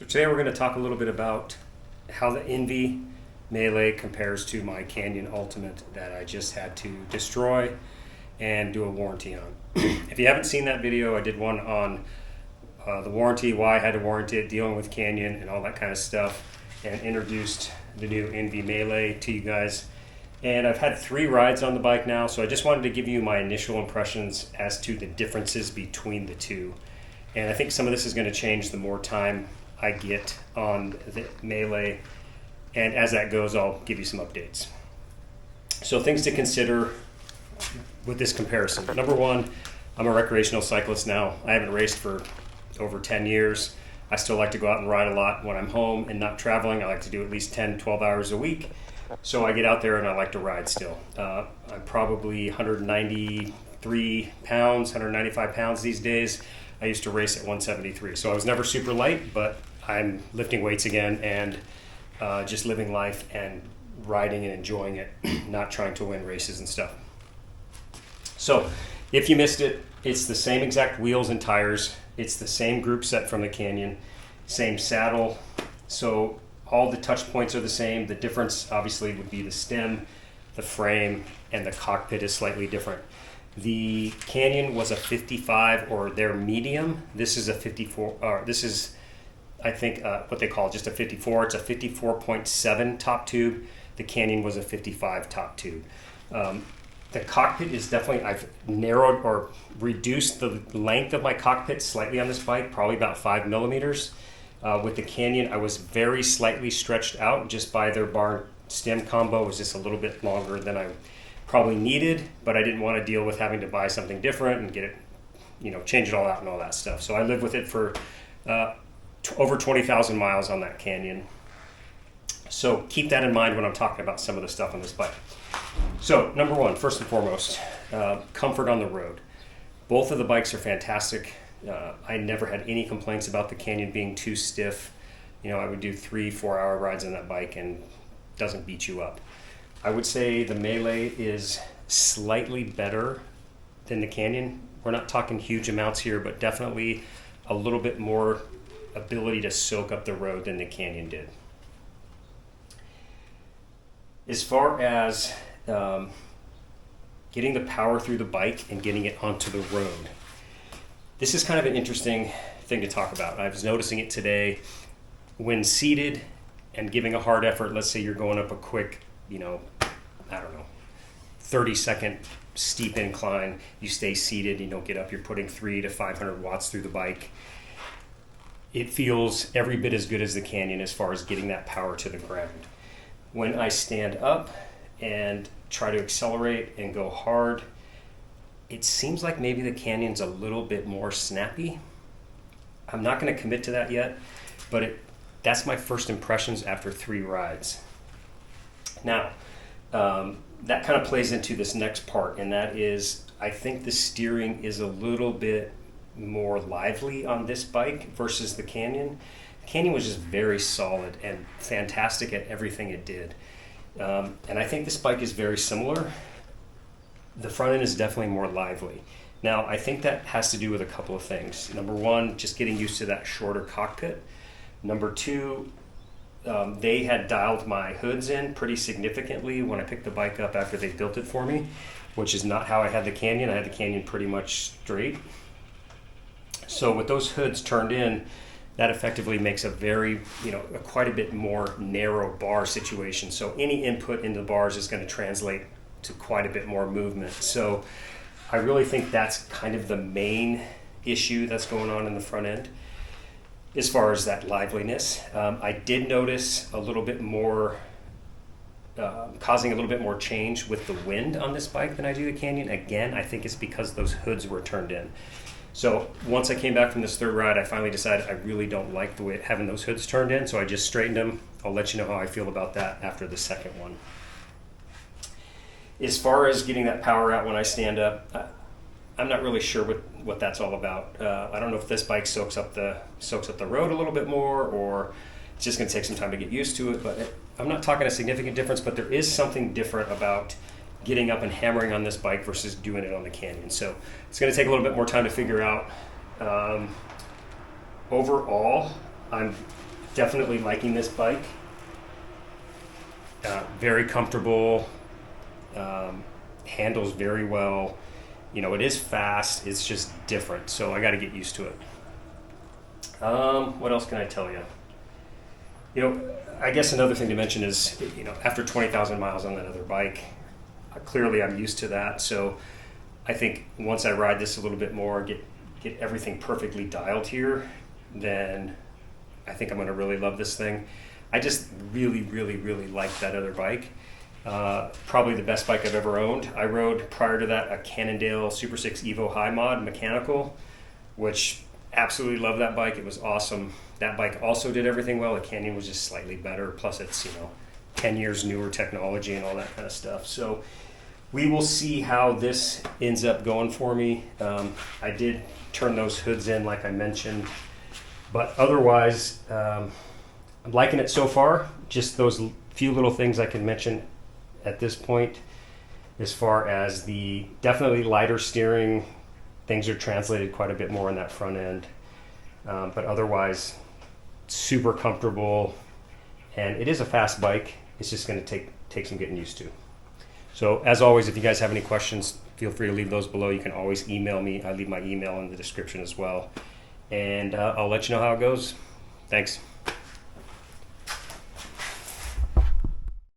So today we're going to talk a little bit about how the Enve Melee compares to my Canyon Ultimate that I just had to destroy and do a warranty on. If you haven't seen that video, I did one on the warranty, why I had to warranty it, dealing with Canyon and all that kind of stuff, and introduced the new Enve Melee to you guys. And I've had 3 rides on the bike now, so I just wanted to give you my initial impressions as to the differences between the two. And I think some of this is going to change the more time I get on the Melee, and as that goes, I'll give you some updates. So things to consider with this comparison. Number one, I'm a recreational cyclist now. I haven't raced for over 10 years. I still like to go out and ride a lot when I'm home and not traveling. I like to do at least 10, 12 hours a week. So I get out there and I like to ride still. I'm probably 193 pounds, 195 pounds these days. I used to race at 173. So I was never super light, but I'm lifting weights again and just living life and riding and enjoying it, not trying to win races and stuff. So if you missed it, it's the same exact wheels and tires. It's the same group set from the Canyon, same saddle. So all the touch points are the same. The difference obviously would be the stem, the frame, and the cockpit is slightly different. The Canyon was a 55, or their medium. This is a 54, this is, I think, what they call just a 54. It's a 54.7 top tube. The Canyon was a 55 top tube. The cockpit is definitely, I've narrowed or reduced the length of my cockpit slightly on this bike, probably about 5 millimeters. With the Canyon, I was very slightly stretched out just by their bar stem combo. It was just a little bit longer than I probably needed, but I didn't want to deal with having to buy something different and get it, change it all out and all that stuff. So I lived with it for over 20,000 miles on that Canyon. So keep that in mind when I'm talking about some of the stuff on this bike. So number one, first and foremost, comfort on the road. Both of the bikes are fantastic. I never had any complaints about the Canyon being too stiff. I would do 3-4 hour rides on that bike and it doesn't beat you up. I would say the Melee is slightly better than the Canyon. We're not talking huge amounts here, but definitely a little bit more ability to soak up the road than the Canyon did. As far as getting the power through the bike and getting it onto the road, this is kind of an interesting thing to talk about. I was noticing it today when seated and giving a hard effort. Let's say you're going up a quick, 30-second steep incline. You stay seated, you don't get up. You're putting 300 to 500 watts through the bike. It feels every bit as good as the Canyon as far as getting that power to the ground. When I stand up and try to accelerate and go hard, it seems like maybe the Canyon's a little bit more snappy. I'm not going to commit to that yet, but that's my first impressions after 3 rides. Now, that kind of plays into this next part, and that is, I think the steering is a little bit more lively on this bike versus the Canyon. The Canyon was just very solid and fantastic at everything it did. And I think this bike is very similar. The front end is definitely more lively. Now, I think that has to do with a couple of things. Number one, just getting used to that shorter cockpit. Number two, they had dialed my hoods in pretty significantly when I picked the bike up after they built it for me, which is not how I had the Canyon. I had the Canyon pretty much straight. So with those hoods turned in, that effectively makes a very, quite a bit more narrow bar situation. So any input into the bars is going to translate to quite a bit more movement. So I really think that's kind of the main issue that's going on in the front end as far as that liveliness. I did notice a little bit more, causing a little bit more change with the wind on this bike than I do the Canyon. Again, I think it's because those hoods were turned in. So once I came back from this 3rd ride, I finally decided I really don't like the way having those hoods turned in, so I just straightened them. I'll let you know how I feel about that after the second one. As far as getting that power out when I stand up, I'm not really sure what that's all about. I don't know if this bike soaks up the road a little bit more, or it's just going to take some time to get used to it. But I'm not talking a significant difference, but there is something different about getting up and hammering on this bike versus doing it on the Canyon. So it's going to take a little bit more time to figure out. Overall, I'm definitely liking this bike. Very comfortable, handles very well. You know, it is fast, it's just different, so I got to get used to it. What else can I tell you? You know, I guess another thing to mention is, you know, after 20,000 miles on that other bike, clearly I'm used to that. So I think once I ride this a little bit more, get everything perfectly dialed here, then I think I'm going to really love this thing. I just really, really, really like that other bike. Probably the best bike I've ever owned. I rode prior to that a Cannondale Super 6 Evo High Mod mechanical, which absolutely love that bike. It was awesome. That bike also did everything well. The Canyon was just slightly better. Plus it's, you know, 10 years newer technology and all that kind of stuff. So we will see how this ends up going for me. I did turn those hoods in like I mentioned, but otherwise I'm liking it so far. Just those few little things I can mention at this point, as far as the definitely lighter steering. Things are translated quite a bit more on that front end, but otherwise super comfortable, and it is a fast bike. It's just going to take some getting used to. So as always, if you guys have any questions, feel free to leave those below. You can always email me. I leave my email in the description as well, and I'll let you know how it goes. Thanks.